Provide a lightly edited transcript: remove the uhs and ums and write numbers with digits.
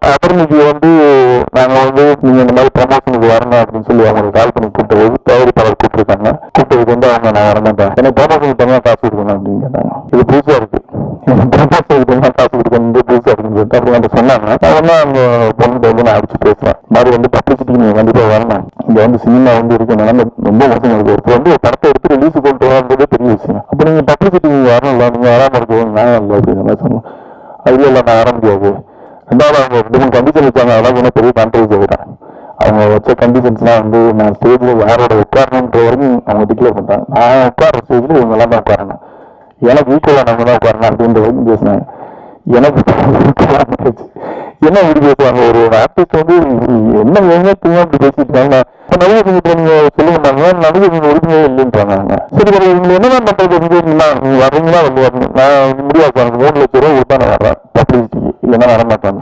அப்புறம் இன்னைக்கு வந்து நாங்க வந்து நீங்க இந்த மாதிரி ப்ரமோஷனுக்கு வரணும் அப்படின்னு சொல்லி அவங்களுக்கு கால் பண்ணி கூப்பிட்டு தயாரிப்பாளர் கூப்பிட்டுருக்காங்க. கூப்பிட்டதுக்கு வந்து அவங்க நான் வரமாட்டேன், ஏன்னா ப்ரமோஷனுக்கு தனியாக காசு கொடுக்கணும் அப்படின்னு கேட்டாங்க. இது புதுசா இருக்கு, ப்ரமோஷனுக்கு தனியாக காசு கொடுக்கணும் புதுசா இருக்குன்னு சொல்லிட்டு அப்படி வந்து சொன்னாங்க. அவனா அவங்க பொண்ணுக்கு வந்து நான் அடிச்சு பேசுறேன், மாதிரி வந்து பப்ளிசிட்டிக்கு நீங்க கண்டிப்பா வரணும், இங்க வந்து சினிமா வந்து இருக்கு நிலைமை ரொம்ப மோசம் இருக்கு, இப்போ வந்து ஒரு படத்தை எடுத்து ரிலீஸ் கொண்டு வரது பெரிய விஷயம், அப்ப நீங்க பப்ளிசிட்டி நீங்க வரணும்ல, நீங்க வராம இருக்கணும் நான் இல்லை அப்படின்னு மாதிரி சொன்னேன். அதுல இல்லை நான் வர முடியாது. ரெண்டாவது அவங்க 2 3 கண்டிஷன் வச்சாங்க, அதெல்லாம் ஒன்றும் பெரிய கான்ட்ரவர்சி ஆகிட்டாங்க. அவங்க வச்ச கண்டிஷன்ஸ்லாம் வந்து நான் ஸ்டேஜ்ல யாரோட உட்காரணுன்ற வரைக்கும் அவங்க டிக்ளேர் பண்ணிட்டாங்க. நான் உட்கார ஸ்டேஜ்ல இவங்க எல்லாம் தான் உட்காரணும், எனக்கு ஈக்குவலா நம்ம தான் உட்காரணும் அப்படின்ற வரைக்கும் பேசினாங்க. எனக்கு என்ன இப்படி பேசுவாங்க, ஒரு ஆர்டிஸ்ட் வந்து என்ன வேணும் அப்படி பேசிட்டு இருக்காங்க. நடிகர் சங்கத்துல நீங்க சொல்லுங்க, நடிகர் நீங்க உரிமையே இல்லைன்றாங்க. சரி ஒரு இவங்க என்னதான் பண்றது, நீங்க வரீங்களா வந்து நான் முடியாது, 3 லட்சம் ரூபாய் கொடுத்தா நான் வர்றேன் பப்ளிசிட்டிக்கு, இல்லைன்னா வரமாட்டாங்க.